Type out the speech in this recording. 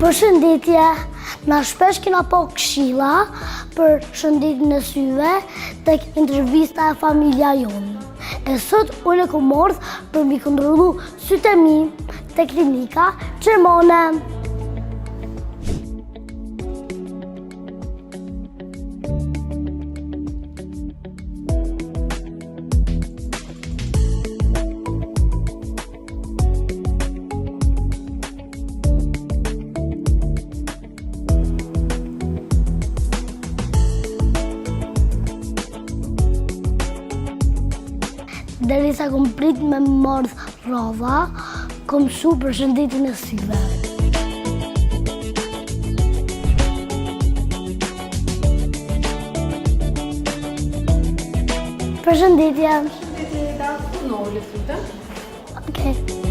Përshëndetje, na shpesh kena po këshilla për shëndetjen e syve tek intervista e familja jonë. E sot unë e kom ardhur për mi kontrollu sytë e mi te klinika Qermone. Derisa kom prit me mordh rrova, kom mësu për shëndetjen e syve. Përshëndetje. Përshëndetje, da, në orë, lutem. Okej.